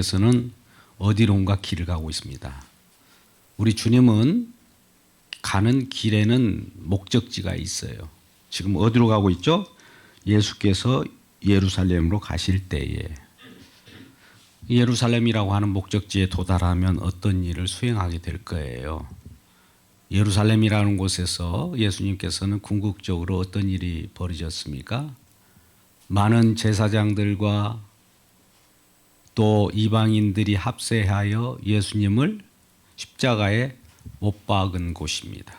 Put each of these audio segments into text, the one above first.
에서는 어디론가 길을 가고 있습니다. 우리 주님은 가는 길에는 목적지가 있어요. 지금 어디로 가고 있죠? 예수께서 예루살렘으로 가실 때에 예루살렘이라고 하는 목적지에 도달하면 어떤 일을 수행하게 될 거예요. 예루살렘이라는 곳에서 예수님께서는 궁극적으로 어떤 일이 벌어졌습니까? 많은 제사장들과 또 이방인들이 합세하여 예수님을 십자가에 못 박은 곳입니다.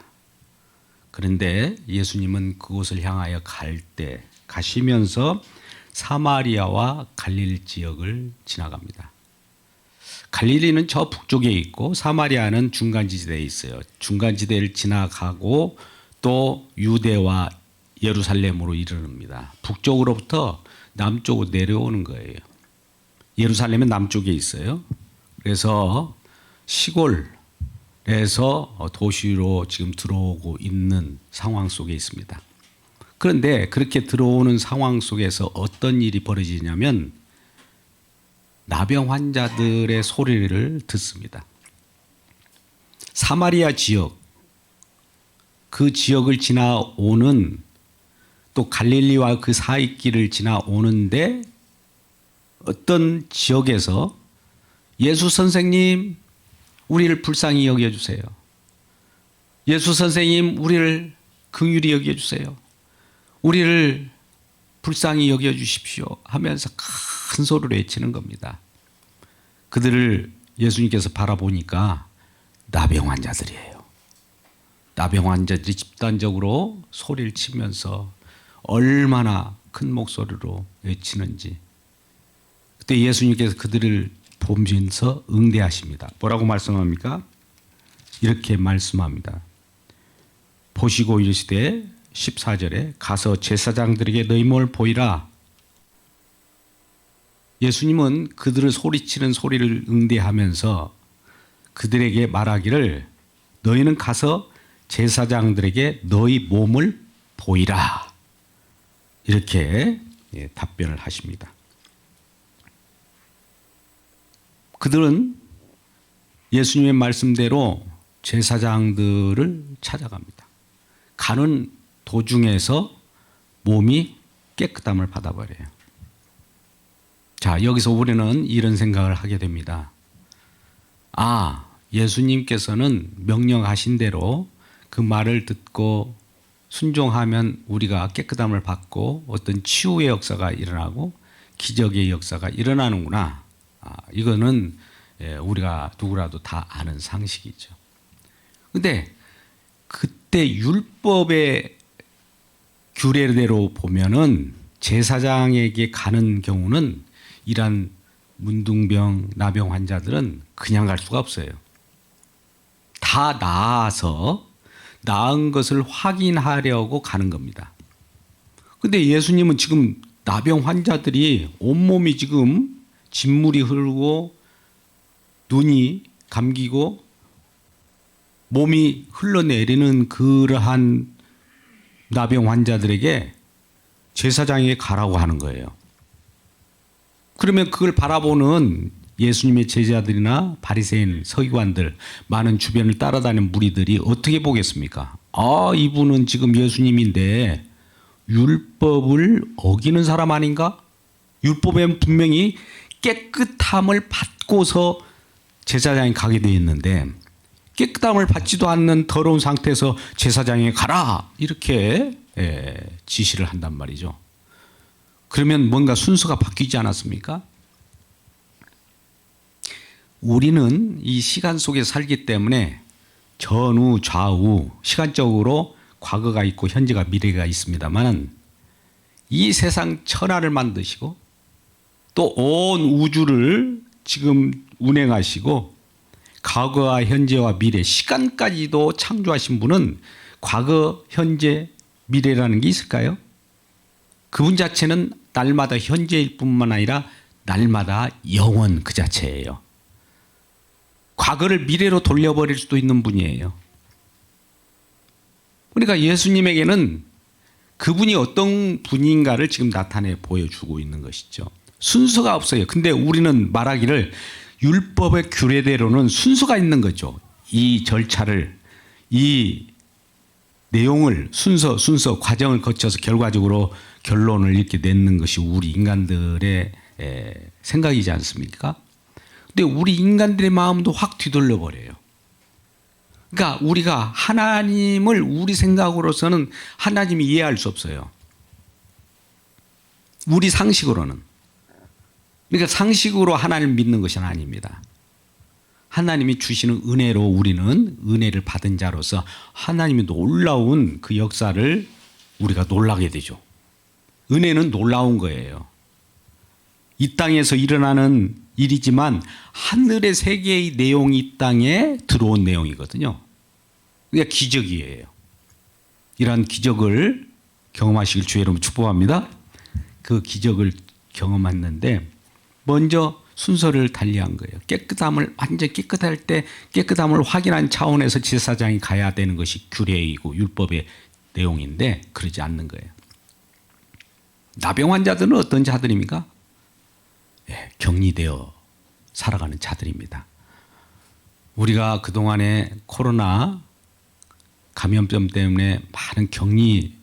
그런데 예수님은 그곳을 향하여 가시면서 사마리아와 갈릴리 지역을 지나갑니다. 갈릴리는 저 북쪽에 있고 사마리아는 중간지대에 있어요. 중간지대를 지나가고 또 유대와 예루살렘으로 이르릅니다. 북쪽으로부터 남쪽으로 내려오는 거예요. 예루살렘은 남쪽에 있어요. 그래서 시골에서 도시로 지금 들어오고 있는 상황 속에 있습니다. 그런데 그렇게 들어오는 상황 속에서 어떤 일이 벌어지냐면 나병 환자들의 소리를 듣습니다. 사마리아 지역, 그 지역을 지나오는 또 갈릴리와 그 사이길을 지나오는데 어떤 지역에서 예수 선생님 우리를 불쌍히 여겨주세요. 예수 선생님 우리를 긍휼히 여겨주세요. 우리를 불쌍히 여겨주십시오 하면서 큰 소리로 외치는 겁니다. 그들을 예수님께서 바라보니까 나병 환자들이에요. 나병 환자들이 집단적으로 소리를 치면서 얼마나 큰 목소리로 외치는지 그때 예수님께서 그들을 보면서 응대하십니다. 뭐라고 말씀합니까? 이렇게 말씀합니다. 보시고 이르시되 14절에 가서 제사장들에게 너희 몸을 보이라. 예수님은 그들을 소리치는 소리를 응대하면서 그들에게 말하기를 너희는 가서 제사장들에게 너희 몸을 보이라. 이렇게 답변을 하십니다. 그들은 예수님의 말씀대로 제사장들을 찾아갑니다. 가는 도중에서 몸이 깨끗함을 받아버려요. 자, 여기서 우리는 이런 생각을 하게 됩니다. 아, 예수님께서는 명령하신 대로 그 말을 듣고 순종하면 우리가 깨끗함을 받고 어떤 치유의 역사가 일어나고 기적의 역사가 일어나는구나. 이거는 우리가 누구라도 다 아는 상식이죠. 근데 그때 율법의 규례대로 보면은 제사장에게 가는 경우는 이런 문둥병, 나병 환자들은 그냥 갈 수가 없어요. 다 나아서 나은 것을 확인하려고 가는 겁니다. 근데 예수님은 지금 나병 환자들이 온몸이 지금 진물이 흐르고 눈이 감기고 몸이 흘러내리는 그러한 나병 환자들에게 제사장에게 가라고 하는 거예요. 그러면 그걸 바라보는 예수님의 제자들이나 바리새인, 서기관들, 많은 주변을 따라다니는 무리들이 어떻게 보겠습니까? 아, 이분은 지금 예수님인데 율법을 어기는 사람 아닌가? 율법에 분명히 깨끗함을 받고서 제사장에 가게 되어 있는데 깨끗함을 받지도 않는 더러운 상태에서 제사장에 가라 이렇게 지시를 한단 말이죠. 그러면 뭔가 순서가 바뀌지 않았습니까? 우리는 이 시간 속에 살기 때문에 전후 좌우 시간적으로 과거가 있고 현재가 미래가 있습니다만 이 세상 천하를 만드시고 또 온 우주를 지금 운행하시고 과거와 현재와 미래 시간까지도 창조하신 분은 과거, 현재, 미래라는 게 있을까요? 그분 자체는 날마다 현재일 뿐만 아니라 날마다 영원 그 자체예요. 과거를 미래로 돌려버릴 수도 있는 분이에요. 그러니까 예수님에게는 그분이 어떤 분인가를 지금 나타내 보여주고 있는 것이죠. 순서가 없어요. 근데 우리는 말하기를 율법의 규례대로는 순서가 있는 거죠. 이 절차를, 이 내용을 순서 과정을 거쳐서 결과적으로 결론을 이렇게 내는 것이 우리 인간들의 생각이지 않습니까? 근데 우리 인간들의 마음도 확 뒤돌려 버려요. 그러니까 우리가 하나님을 우리 생각으로서는 하나님이 이해할 수 없어요. 우리 상식으로는. 그러니까 상식으로 하나님을 믿는 것은 아닙니다. 하나님이 주시는 은혜로 우리는 은혜를 받은 자로서 하나님이 놀라운 그 역사를 우리가 놀라게 되죠. 은혜는 놀라운 거예요. 이 땅에서 일어나는 일이지만 하늘의 세계의 내용이 이 땅에 들어온 내용이거든요. 그러니까 기적이에요. 이러한 기적을 경험하시길 주의 이름으로 축복합니다. 그 기적을 경험했는데 먼저 순서를 달리한 거예요. 깨끗함을 완전 깨끗할 때 깨끗함을 확인한 차원에서 제사장이 가야 되는 것이 규례이고 율법의 내용인데 그러지 않는 거예요. 나병 환자들은 어떤 자들입니까? 격리되어 살아가는 자들입니다. 우리가 그동안에 코로나 감염병 때문에 많은 격리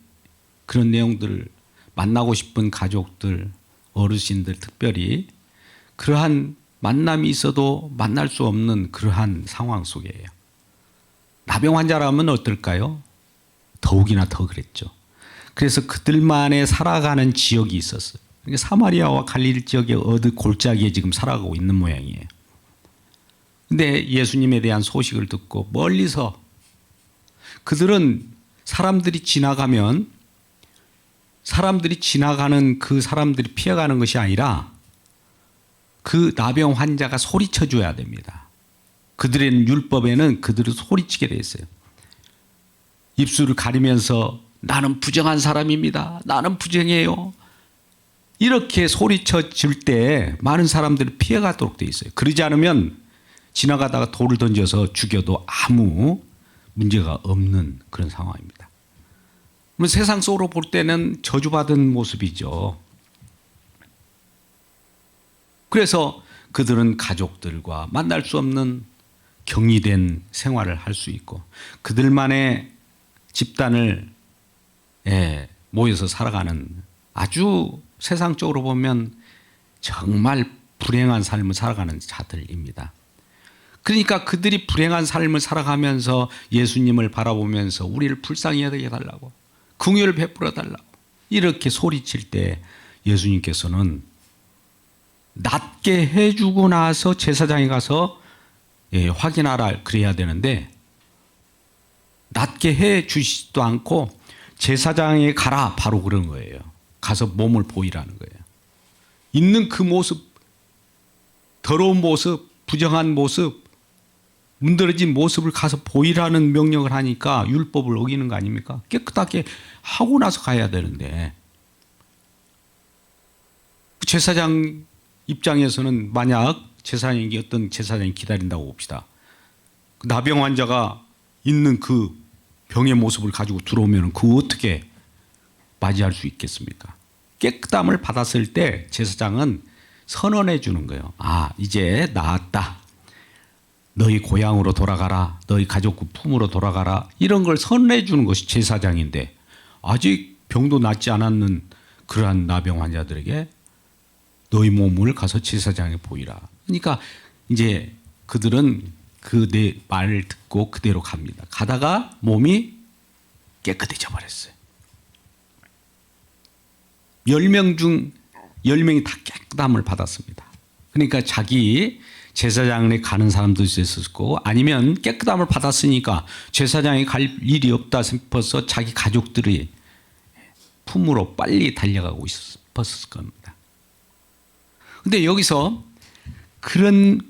그런 내용들을 만나고 싶은 가족들, 어르신들 특별히 그러한 만남이 있어도 만날 수 없는 그러한 상황 속이에요. 나병 환자라면 어떨까요? 더욱이나 더 그랬죠. 그래서 그들만의 살아가는 지역이 있었어요. 그러니까 사마리아와 갈릴리 지역의 어느 골짜기에 지금 살아가고 있는 모양이에요. 근데 예수님에 대한 소식을 듣고 멀리서 그들은 사람들이 지나가는 그 사람들이 피해가는 것이 아니라 그 나병 환자가 소리쳐 줘야 됩니다. 그들의 율법에는 그들은 소리치게 돼 있어요. 입술을 가리면서 나는 부정한 사람입니다. 나는 부정해요. 이렇게 소리쳐 줄 때 많은 사람들이 피해가도록 돼 있어요. 그러지 않으면 지나가다가 돌을 던져서 죽여도 아무 문제가 없는 그런 상황입니다. 세상 속으로 볼 때는 저주받은 모습이죠. 그래서 그들은 가족들과 만날 수 없는 격리된 생활을 할 수 있고 그들만의 집단을 모여서 살아가는 아주 세상적으로 보면 정말 불행한 삶을 살아가는 자들입니다. 그러니까 그들이 불행한 삶을 살아가면서 예수님을 바라보면서 우리를 불쌍히 여겨달라고 긍휼을 베풀어 달라고 이렇게 소리칠 때 예수님께서는 낫게 해주고 나서 제사장에 가서 확인하라 그래야 되는데 낫게 해주시지도 않고 제사장에 가라 바로 그런 거예요. 가서 몸을 보이라는 거예요. 있는 그 모습, 더러운 모습, 부정한 모습, 문드러진 모습을 가서 보이라는 명령을 하니까 율법을 어기는 거 아닙니까? 깨끗하게 하고 나서 가야 되는데 제사장 입장에서는 만약 제사장이 어떤 제사장이 기다린다고 봅시다. 나병 환자가 있는 그 병의 모습을 가지고 들어오면 그거 어떻게 맞이할 수 있겠습니까? 깨끗함을 받았을 때 제사장은 선언해 주는 거예요. 아, 이제 나았다. 너희 고향으로 돌아가라. 너희 가족국 품으로 돌아가라. 이런 걸 선언해 주는 것이 제사장인데 아직 병도 낫지 않았는 그러한 나병 환자들에게 너희 몸을 가서 제사장에 보이라. 그러니까 이제 그들은 그 내 말을 듣고 그대로 갑니다. 가다가 몸이 깨끗해져 버렸어요. 10명 중 10명이 다 깨끗함을 받았습니다. 그러니까 자기 제사장에 가는 사람도 있었고 아니면 깨끗함을 받았으니까 제사장에 갈 일이 없다 싶어서 자기 가족들이 품으로 빨리 달려가고 싶었을 겁니다. 근데 여기서 그런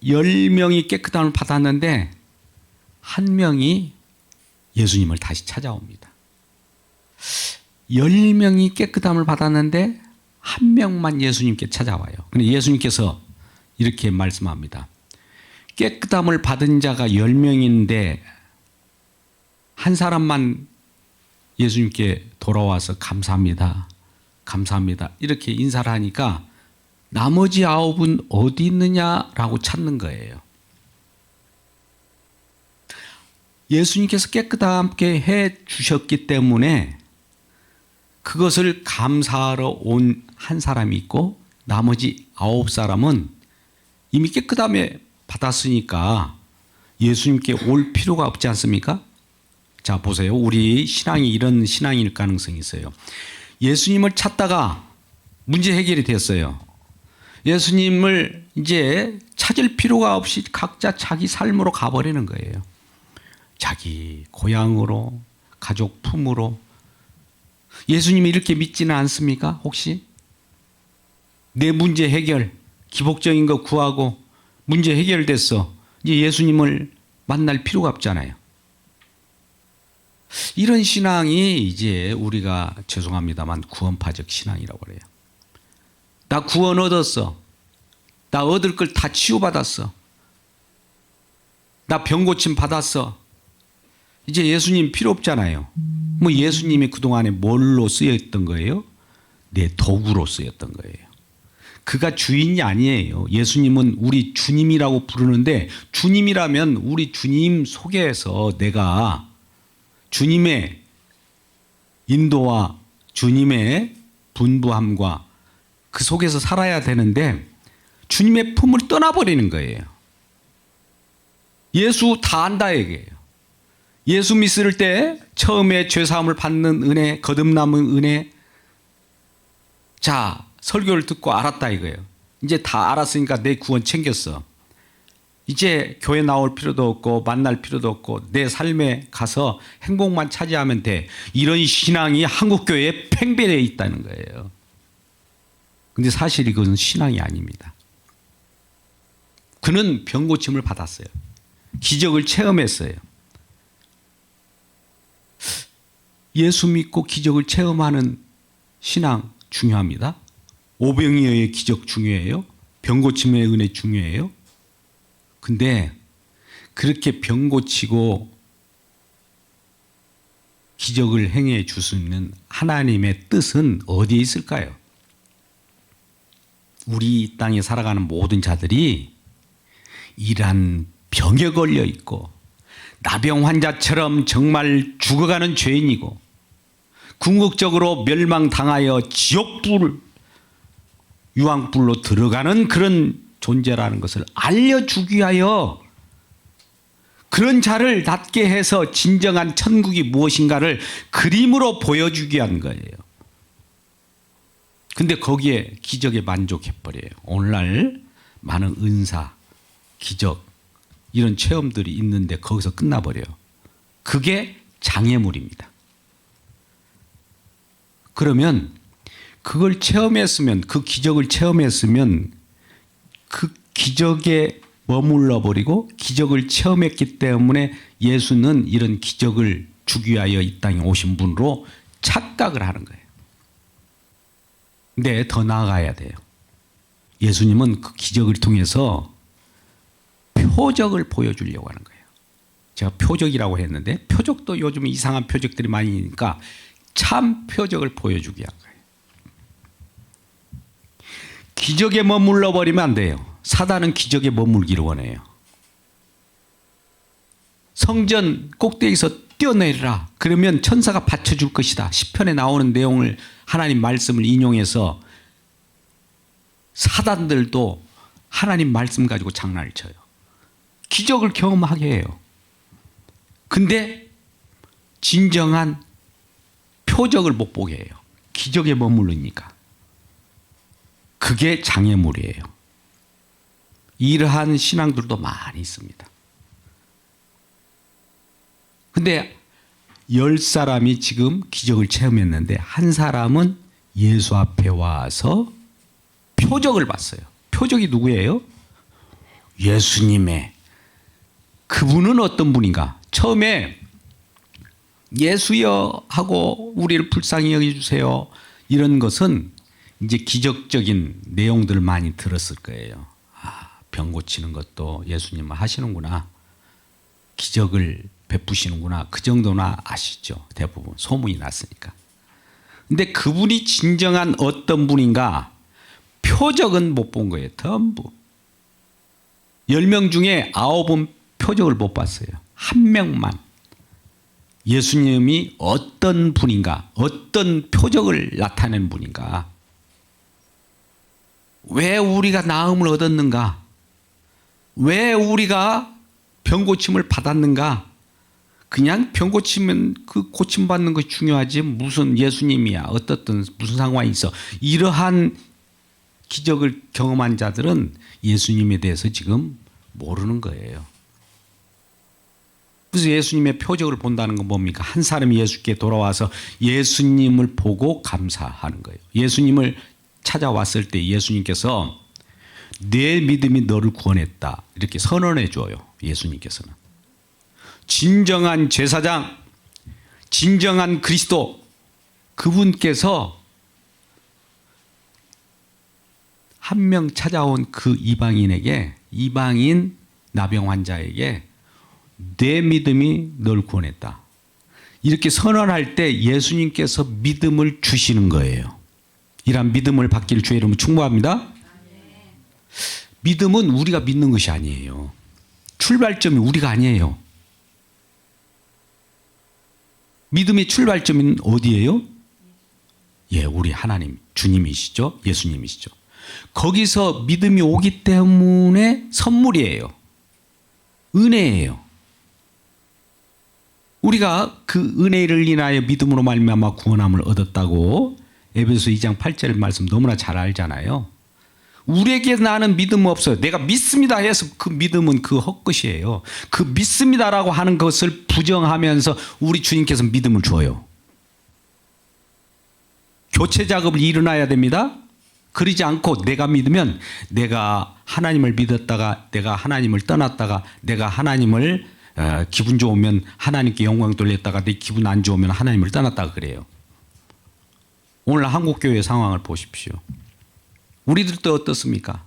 10명이 깨끗함을 받았는데 한 명이 예수님을 다시 찾아옵니다. 10명이 깨끗함을 받았는데 한 명만 예수님께 찾아와요. 근데 예수님께서 이렇게 말씀합니다. 깨끗함을 받은 자가 10명인데 한 사람만 예수님께 돌아와서 감사합니다. 감사합니다. 이렇게 인사를 하니까 나머지 9은 어디 있느냐라고 찾는 거예요. 예수님께서 깨끗하게 해 주셨기 때문에 그것을 감사하러 온 한 사람이 있고 나머지 9사람은 이미 깨끗함에 받았으니까 예수님께 올 필요가 없지 않습니까? 자, 보세요. 우리 신앙이 이런 신앙일 가능성이 있어요. 예수님을 찾다가 문제 해결이 됐어요. 예수님을 이제 찾을 필요가 없이 각자 자기 삶으로 가버리는 거예요. 자기 고향으로, 가족 품으로. 예수님이 이렇게 믿지는 않습니까? 혹시? 내 문제 해결, 기복적인 거 구하고 문제 해결됐어. 이제 예수님을 만날 필요가 없잖아요. 이런 신앙이 이제 우리가 죄송합니다만 구원파적 신앙이라고 그래요. 나 구원 얻었어. 나 얻을 걸 다 치유받았어. 나 병 고침 받았어. 이제 예수님 필요 없잖아요. 뭐 예수님이 그동안에 뭘로 쓰였던 거예요? 내 도구로 쓰였던 거예요. 그가 주인이 아니에요. 예수님은 우리 주님이라고 부르는데 주님이라면 우리 주님 속에서 내가 주님의 인도와 주님의 분부함과 그 속에서 살아야 되는데 주님의 품을 떠나버리는 거예요. 예수 다 안다 얘기예요. 예수 믿을 때 처음에 죄사함을 받는 은혜, 거듭남의 은혜. 자, 설교를 듣고 알았다 이거예요. 이제 다 알았으니까 내 구원 챙겼어. 이제 교회 나올 필요도 없고 만날 필요도 없고 내 삶에 가서 행복만 차지하면 돼. 이런 신앙이 한국교회에 팽배해 있다는 거예요. 근데 사실 이것은 신앙이 아닙니다. 그는 병 고침을 받았어요. 기적을 체험했어요. 예수 믿고 기적을 체험하는 신앙 중요합니다. 오병이어의 기적 중요해요. 병 고침의 은혜 중요해요. 근데 그렇게 병 고치고 기적을 행해 줄 수 있는 하나님의 뜻은 어디에 있을까요? 우리 이 땅에 살아가는 모든 자들이 이러한 병에 걸려 있고 나병 환자처럼 정말 죽어가는 죄인이고 궁극적으로 멸망당하여 지옥불 유황불로 들어가는 그런 존재라는 것을 알려주기 위하여 그런 자를 낫게 해서 진정한 천국이 무엇인가를 그림으로 보여주기 위한 거예요. 근데 거기에 기적에 만족해버려요. 오늘날 많은 은사, 기적 이런 체험들이 있는데 거기서 끝나버려요. 그게 장애물입니다. 그러면 그걸 체험했으면, 그 기적을 체험했으면 그 기적에 머물러 버리고 기적을 체험했기 때문에 예수는 이런 기적을 주기 위하여 이 땅에 오신 분으로 착각을 하는 거예요. 근데 더 나아가야 돼요. 예수님은 그 기적을 통해서 표적을 보여주려고 하는 거예요. 제가 표적이라고 했는데 표적도 요즘 이상한 표적들이 많이 있으니까 참 표적을 보여주기 위한 거예요. 기적에 머물러 버리면 안 돼요. 사단은 기적에 머물기를 원해요. 성전 꼭대기에서 뛰어내리라. 그러면 천사가 받쳐줄 것이다. 시편에 나오는 내용을 하나님 말씀을 인용해서 사단들도 하나님 말씀 가지고 장난을 쳐요. 기적을 경험하게 해요. 근데 진정한 표적을 못 보게 해요. 기적에 머무르니까. 그게 장애물이에요. 이러한 신앙들도 많이 있습니다. 근데 10사람이 지금 기적을 체험했는데 한 사람은 예수 앞에 와서 표적을 봤어요. 표적이 누구예요? 예수님의. 그분은 어떤 분인가? 처음에 예수여 하고 우리를 불쌍히 여겨주세요. 이런 것은 이제 기적적인 내용들을 많이 들었을 거예요. 아, 병 고치는 것도 예수님 하시는구나. 기적을 베푸시는구나. 그 정도나 아시죠. 대부분 소문이 났으니까. 근데 그분이 진정한 어떤 분인가? 표적은 못 본 거예요. 전부. 10명 중에 9은 표적을 못 봤어요. 한 명만. 예수님이 어떤 분인가, 어떤 표적을 나타낸 분인가, 왜 우리가 나음을 얻었는가, 왜 우리가 병고침을 받았는가. 그냥 병고치면 그 고침받는 것이 중요하지 무슨 예수님이야 어떻든 무슨 상황이 있어. 이러한 기적을 경험한 자들은 예수님에 대해서 지금 모르는 거예요. 그래서 예수님의 표적을 본다는 건 뭡니까? 한 사람이 예수께 돌아와서 예수님을 보고 감사하는 거예요. 예수님을 찾아왔을 때 예수님께서 내 믿음이 너를 구원했다 이렇게 선언해 줘요. 예수님께서는 진정한 제사장, 진정한 그리스도, 그분께서 한 명 찾아온 그 이방인에게, 이방인 나병 환자에게 내 믿음이 널 구원했다 이렇게 선언할 때 예수님께서 믿음을 주시는 거예요. 이런 믿음을 받길 주의 이름으로 축복합니다. 믿음은 우리가 믿는 것이 아니에요. 출발점이 우리가 아니에요. 믿음의 출발점은 어디예요? 예, 우리 하나님, 주님이시죠. 예수님이시죠. 거기서 믿음이 오기 때문에 선물이에요. 은혜예요. 우리가 그 은혜를 인하여 믿음으로 말미암아 구원함을 얻었다고 에베소 2장 8절 말씀 너무나 잘 알잖아요. 우리에게 나는 믿음 없어요. 내가 믿습니다 해서 그 믿음은 그 헛것이에요. 그 믿습니다라고 하는 것을 부정하면서 우리 주님께서 믿음을 줘요. 교체 작업을 일어나야 됩니다. 그러지 않고 내가 믿으면 내가 하나님을 믿었다가 내가 하나님을 떠났다가 내가 하나님을 기분 좋으면 하나님께 영광 돌렸다가 내 기분 안 좋으면 하나님을 떠났다가 그래요. 오늘 한국교회 상황을 보십시오. 우리들도 어떻습니까?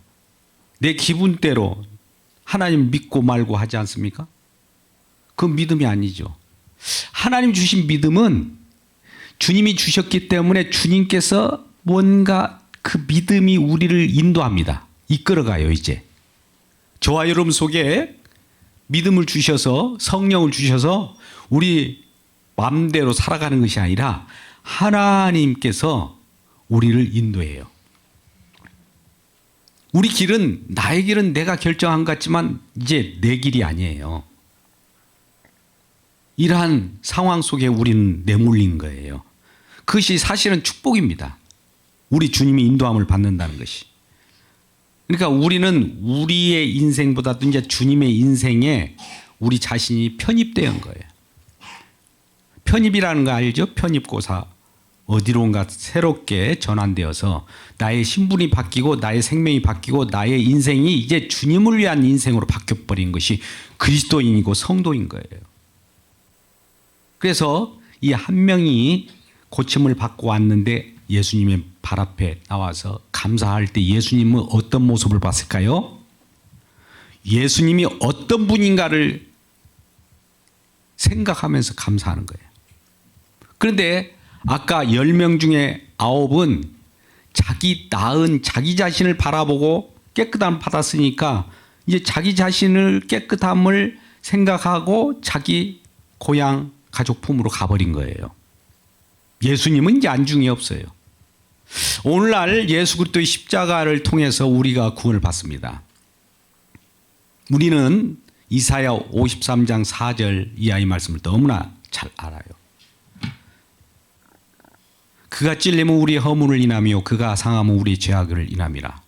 내 기분대로 하나님 믿고 말고 하지 않습니까? 그건 믿음이 아니죠. 하나님 주신 믿음은 주님이 주셨기 때문에 주님께서 뭔가 그 믿음이 우리를 인도합니다. 이끌어가요. 이제 저와 여러분 속에 믿음을 주셔서 성령을 주셔서 우리 마음대로 살아가는 것이 아니라 하나님께서 우리를 인도해요. 우리 길은 나의 길은 내가 결정한 것 같지만 이제 내 길이 아니에요. 이러한 상황 속에 우리는 내몰린 거예요. 그것이 사실은 축복입니다. 우리 주님이 인도함을 받는다는 것이. 그러니까 우리는 우리의 인생보다도 이제 주님의 인생에 우리 자신이 편입된 거예요. 편입이라는 거 알죠? 편입고사. 어디론가 새롭게 전환되어서 나의 신분이 바뀌고 나의 생명이 바뀌고 나의 인생이 이제 주님을 위한 인생으로 바뀌어버린 것이 그리스도인이고 성도인 거예요. 그래서 이 한 명이 고침을 받고 왔는데 예수님의 발 앞에 나와서 감사할 때 예수님은 어떤 모습을 봤을까요? 예수님이 어떤 분인가를 생각하면서 감사하는 거예요. 그런데 아까 10명 중에 9은 자기 낳은 자기 자신을 바라보고 깨끗함을 받았으니까 이제 자기 자신을 깨끗함을 생각하고 자기 고향 가족 품으로 가버린 거예요. 예수님은 이제 안중이 없어요. 오늘날 예수 그리스도의 십자가를 통해서 우리가 구원을 받습니다. 우리는 이사야 53장 4절 이하의 말씀을 너무나 잘 알아요. 그가 찔림은 우리의 허물을 인하며 그가 상함은 우리의 죄악을 인함이라.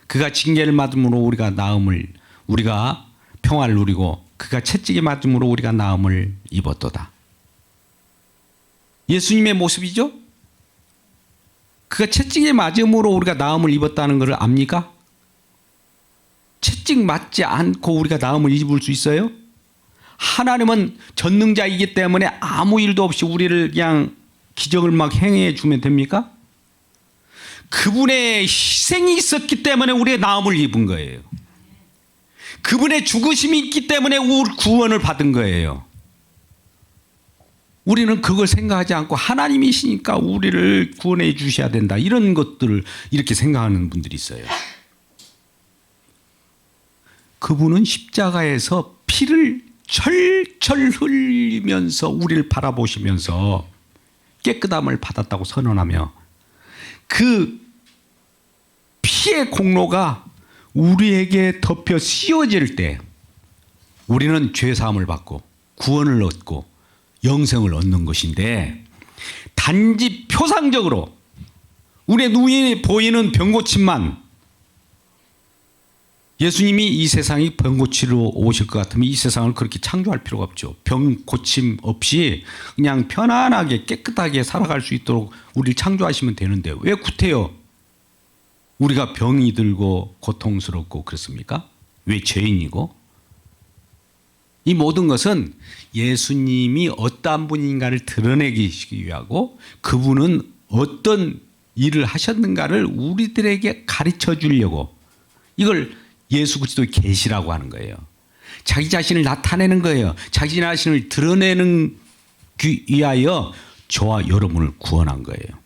그가 징계를 받음으로 우리가 나음을 우리가 평화를 누리고 그가 채찍에 맞음으로 우리가 나음을 입었도다. 예수님의 모습이죠? 그가 채찍에 맞음으로 우리가 나음을 입었다는 것을 압니까? 채찍 맞지 않고 우리가 나음을 입을 수 있어요? 하나님은 전능자이기 때문에 아무 일도 없이 우리를 그냥 기적을 막 행해 주면 됩니까? 그분의 희생이 있었기 때문에 우리의 나음을 입은 거예요. 그분의 죽으심이 있기 때문에 우리 구원을 받은 거예요. 우리는 그걸 생각하지 않고 하나님이시니까 우리를 구원해 주셔야 된다. 이런 것들을 이렇게 생각하는 분들이 있어요. 그분은 십자가에서 피를 철철 흘리면서 우리를 바라보시면서 깨끗함을 받았다고 선언하며 그 피의 공로가 우리에게 덮여 씌워질 때 우리는 죄사함을 받고 구원을 얻고 영생을 얻는 것인데, 단지 표상적으로 우리의 눈에 보이는 병고침만, 예수님이 이 세상에 병고치러 오실 것 같으면 이 세상을 그렇게 창조할 필요가 없죠. 병고침 없이 그냥 편안하게 깨끗하게 살아갈 수 있도록 우리를 창조하시면 되는데 왜 구태여 우리가 병이 들고 고통스럽고 그렇습니까? 왜 죄인이고? 이 모든 것은 예수님이 어떠한 분인가를 드러내기 위하고 그분은 어떤 일을 하셨는가를 우리들에게 가르쳐 주려고, 이걸 예수 그리스도의 계시라고 하는 거예요. 자기 자신을 나타내는 거예요. 자기 자신을 드러내는 위하여 저와 여러분을 구원한 거예요.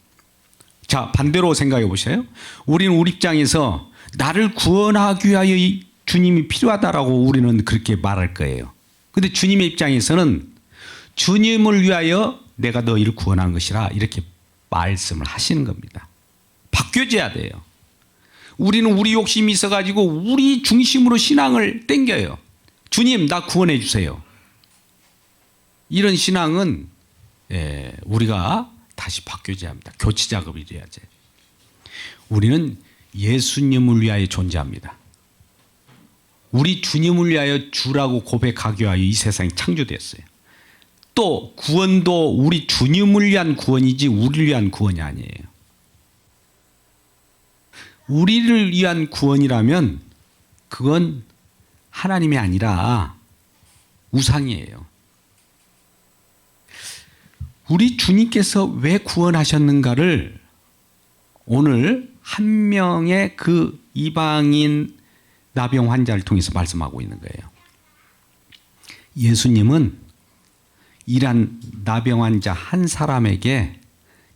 자, 반대로 생각해 보세요. 우리는 우리 입장에서 나를 구원하기 위하여 이 주님이 필요하다라고 우리는 그렇게 말할 거예요. 근데 주님의 입장에서는 주님을 위하여 내가 너희를 구원한 것이라 이렇게 말씀을 하시는 겁니다. 바뀌어져야 돼요. 우리는 우리 욕심이 있어가지고 우리 중심으로 신앙을 땡겨요. 주님, 나 구원해 주세요. 이런 신앙은 우리가 다시 바뀌어져야 합니다. 교체 작업을 해야지. 우리는 예수님을 위하여 존재합니다. 우리 주님을 위하여 주라고 고백하기 위하여 이 세상이 창조됐어요. 또 구원도 우리 주님을 위한 구원이지 우리를 위한 구원이 아니에요. 우리를 위한 구원이라면 그건 하나님이 아니라 우상이에요. 우리 주님께서 왜 구원하셨는가를 오늘 한 명의 그 이방인 나병 환자를 통해서 말씀하고 있는 거예요. 예수님은 이란 나병 환자 한 사람에게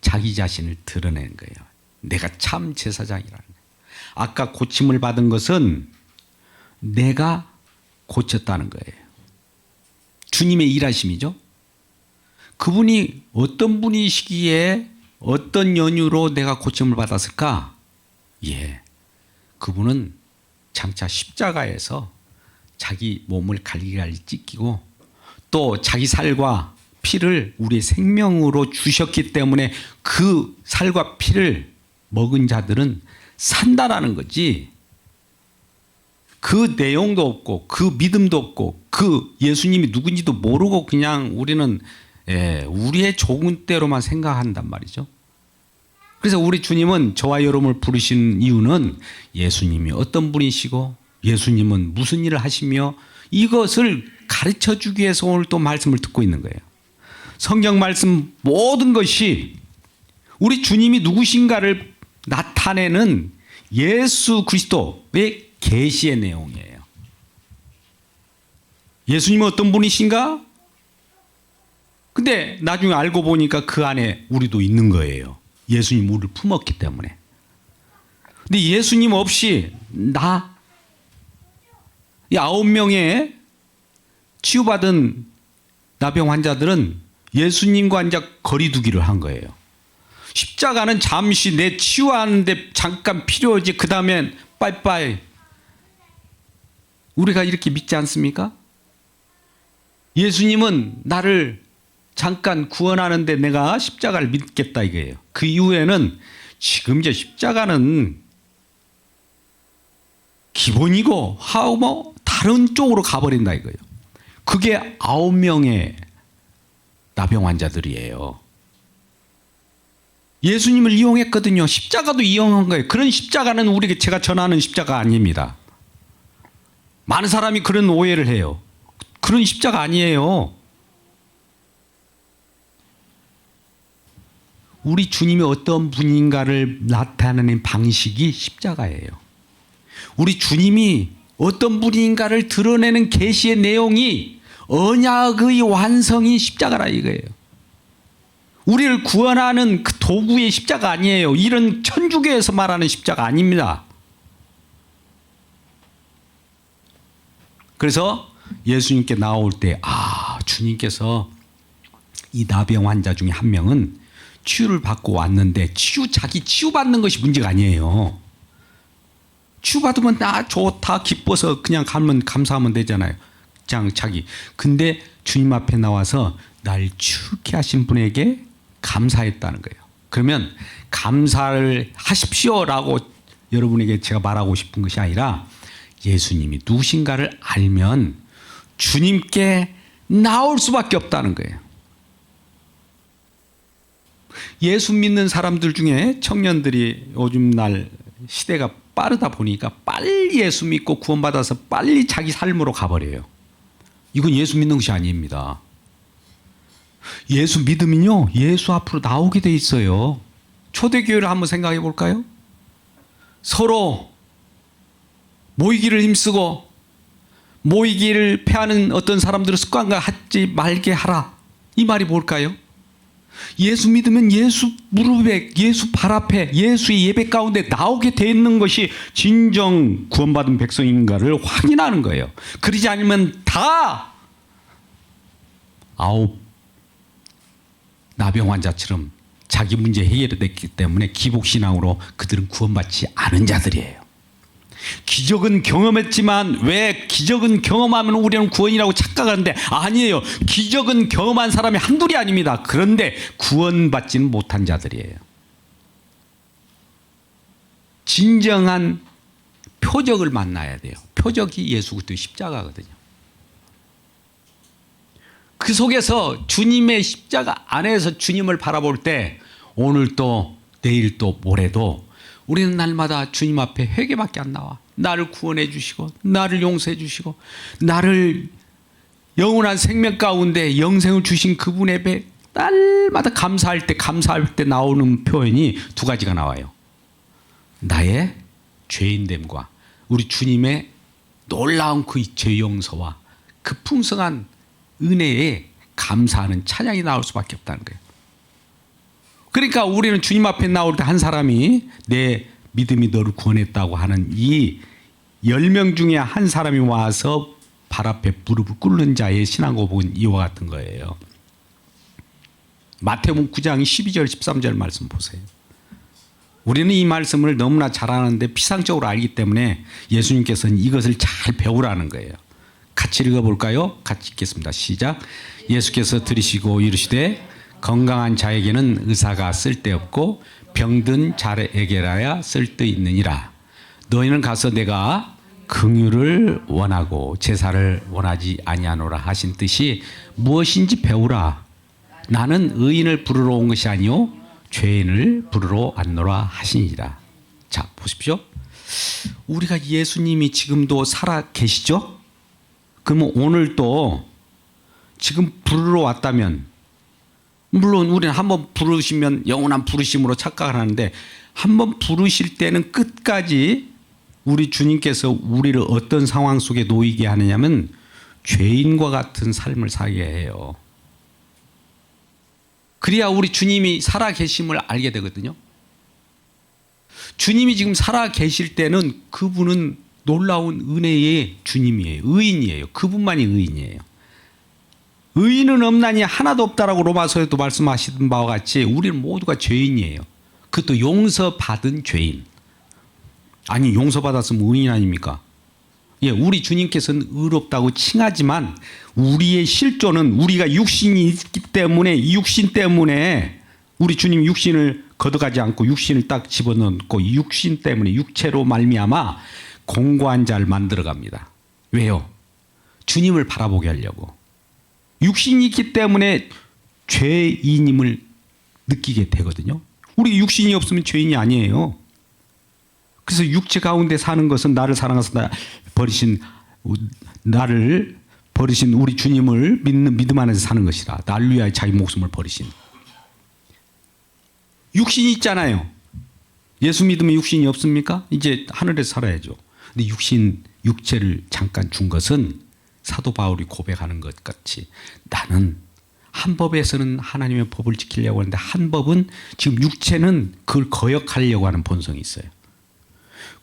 자기 자신을 드러낸 거예요. 내가 참 제사장이라는 거예요. 아까 고침을 받은 것은 내가 고쳤다는 거예요. 주님의 일하심이죠. 그분이 어떤 분이시기에 어떤 연유로 내가 고침을 받았을까? 그분은 장차 십자가에서 자기 몸을 갈기갈기 찢기고 또 자기 살과 피를 우리의 생명으로 주셨기 때문에 그 살과 피를 먹은 자들은 산다라는 거지, 그 내용도 없고 그 믿음도 없고 그 예수님이 누군지도 모르고 그냥 우리는 우리의 좋은 대로만 생각한단 말이죠. 그래서 우리 주님은 저와 여러분을 부르신 이유는 예수님이 어떤 분이시고 예수님은 무슨 일을 하시며 이것을 가르쳐 주기 위해서 오늘 또 말씀을 듣고 있는 거예요. 성경 말씀 모든 것이 우리 주님이 누구신가를 나타내는 예수 그리스도의 계시의 내용이에요. 예수님은 어떤 분이신가? 근데 나중에 알고 보니까 그 안에 우리도 있는 거예요. 예수님 우리를 품었기 때문에. 근데 예수님 없이 이 9명의 치유받은 나병 환자들은 예수님과 이제 거리두기를 한 거예요. 십자가는 잠시 내 치유하는데 잠깐 필요하지, 그 다음엔 빠이빠이. 우리가 이렇게 믿지 않습니까? 예수님은 나를 잠깐 구원하는데 내가 십자가를 믿겠다 이거예요. 그 이후에는 지금 이제 십자가는 기본이고 다른 쪽으로 가버린다 이거예요. 그게 9명의 나병 환자들이에요. 예수님을 이용했거든요. 십자가도 이용한 거예요. 그런 십자가는 우리가 제가 전하는 십자가 아닙니다. 많은 사람이 그런 오해를 해요. 그런 십자가 아니에요. 우리 주님이 어떤 분인가를 나타내는 방식이 십자가예요. 우리 주님이 어떤 분인가를 드러내는 계시의 내용이 언약의 완성이 십자가라 이거예요. 우리를 구원하는 그 도구의 십자가 아니에요. 이런 천주교에서 말하는 십자가 아닙니다. 그래서 예수님께 나올 때 주님께서 이 나병 환자 중에 한 명은 치유를 받고 왔는데 자기 치유받는 것이 문제가 아니에요. 치유받으면 나 좋다 기뻐서 그냥 가면 감사하면 되잖아요. 그냥 자기. 근데 주님 앞에 나와서 날 치유케 하신 분에게 감사했다는 거예요. 그러면 감사를 하십시오라고 여러분에게 제가 말하고 싶은 것이 아니라 예수님이 누구신가를 알면 주님께 나올 수밖에 없다는 거예요. 예수 믿는 사람들 중에 청년들이 요즘 날 시대가 빠르다 보니까 빨리 예수 믿고 구원받아서 빨리 자기 삶으로 가버려요. 이건 예수 믿는 것이 아닙니다. 예수 믿으면요, 예수 앞으로 나오게 돼 있어요. 초대교회를 한번 생각해 볼까요? 서로 모이기를 힘쓰고 모이기를 패하는 어떤 사람들의 습관과 하지 말게 하라. 이 말이 뭘까요? 예수 믿으면 예수 무릎에, 예수 발 앞에, 예수의 예배 가운데 나오게 돼 있는 것이 진정 구원받은 백성인가를 확인하는 거예요. 그러지 않으면 다 나병 환자처럼 자기 문제 해결됐기 때문에 기복신앙으로 그들은 구원받지 않은 자들이에요. 기적은 경험했지만 왜 기적은 경험하면 우리는 구원이라고 착각하는데 아니에요. 기적은 경험한 사람이 한둘이 아닙니다. 그런데 구원받지는 못한 자들이에요. 진정한 표적을 만나야 돼요. 표적이 예수 그리스도의 십자가거든요. 그 속에서 주님의 십자가 안에서 주님을 바라볼 때 오늘도 내일도 모레도 우리는 날마다 주님 앞에 회개밖에 안 나와. 나를 구원해 주시고 나를 용서해 주시고 나를 영원한 생명 가운데 영생을 주신 그분의 배 날마다 감사할 때 나오는 표현이 두 가지가 나와요. 나의 죄인됨과 우리 주님의 놀라운 그 죄 용서와 그 풍성한 은혜에 감사하는 찬양이 나올 수밖에 없다는 거예요. 그러니까 우리는 주님 앞에 나올 때 한 사람이 내 믿음이 너를 구원했다고 하는 이 10명 중에 한 사람이 와서 발 앞에 무릎을 꿇는 자의 신앙 고백은 이와 같은 거예요. 마태복음 9장 12절 13절 말씀 보세요. 우리는 이 말씀을 너무나 잘 아는데 피상적으로 알기 때문에 예수님께서는 이것을 잘 배우라는 거예요. 같이 읽어볼까요? 같이 읽겠습니다. 시작. 예수께서 들으시고 이르시되 건강한 자에게는 의사가 쓸데없고 병든 자에게라야 쓸데있느니라. 너희는 가서 내가 긍휼을 원하고 제사를 원하지 아니하노라 하신 뜻이 무엇인지 배우라. 나는 의인을 부르러 온 것이 아니요 죄인을 부르러 왔노라 하시니라. 자, 보십시오. 우리가 예수님이 지금도 살아 계시죠? 그러면 오늘도 지금 부르러 왔다면, 물론 우리는 한번 부르시면 영원한 부르심으로 착각을 하는데, 한번 부르실 때는 끝까지 우리 주님께서 우리를 어떤 상황 속에 놓이게 하느냐면 죄인과 같은 삶을 살게 해요. 그래야 우리 주님이 살아 계심을 알게 되거든요. 주님이 지금 살아 계실 때는 그분은 놀라운 은혜의 주님이에요. 의인이에요. 그분만이 의인이에요. 의인은 없나니 하나도 없다라고 로마서에도 말씀하시던 바와 같이 우리는 모두가 죄인이에요. 그것도 용서받은 죄인. 아니, 용서받았으면 의인 아닙니까? 예, 우리 주님께서는 의롭다고 칭하지만 우리의 실존은 우리가 육신이 있기 때문에, 이 육신 때문에 우리 주님 육신을 걷어가지 않고 육신을 딱 집어넣고 육신 때문에 육체로 말미암아 공고한 자를 만들어갑니다. 왜요? 주님을 바라보게 하려고. 육신이 있기 때문에 죄인임을 느끼게 되거든요. 우리 육신이 없으면 죄인이 아니에요. 그래서 육체 가운데 사는 것은 나를 사랑하사 나를 버리신 우리 주님을 믿는 믿음 안에서 사는 것이라. 나를 위하여 자기 목숨을 버리신. 육신이 있잖아요. 예수 믿으면 육신이 없습니까? 이제 하늘에서 살아야죠. 근데 육체를 잠깐 준 것은 사도 바울이 고백하는 것 같이 나는 한 법에서는 하나님의 법을 지키려고 하는데 한 법은 지금 육체는 그걸 거역하려고 하는 본성이 있어요.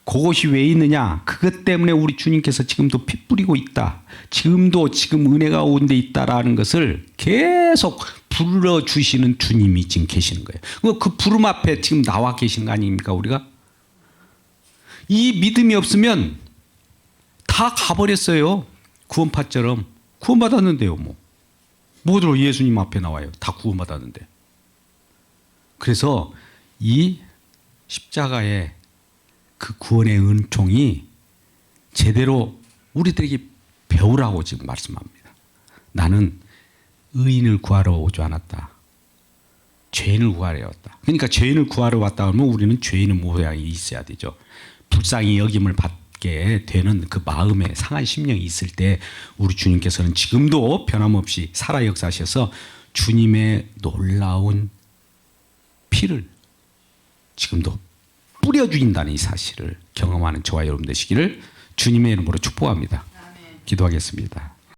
그것이 왜 있느냐? 그것 때문에 우리 주님께서 지금도 피 뿌리고 있다. 지금 은혜가 온 데 있다라는 것을 계속 불러주시는 주님이 지금 계시는 거예요. 그 부름 앞에 지금 나와 계신 거 아닙니까, 우리가? 이 믿음이 없으면 다 가버렸어요. 구원파처럼. 구원받았는데요, 뭐. 뭐들어 예수님 앞에 나와요. 다 구원받았는데. 그래서 이 십자가의 그 구원의 은총이 제대로 우리들에게 배우라고 지금 말씀합니다. 나는 의인을 구하러 오지 않았다. 죄인을 구하러 왔다. 그러니까 죄인을 구하러 왔다 하면 우리는 죄인의 모양이 있어야 되죠. 불쌍히 여김을 받게 되는 그 마음에 상한 심령이 있을 때 우리 주님께서는 지금도 변함없이 살아 역사하셔서 주님의 놀라운 피를 지금도 뿌려주인다는 이 사실을 경험하는 저와 여러분 되시기를 주님의 이름으로 축복합니다. 기도하겠습니다.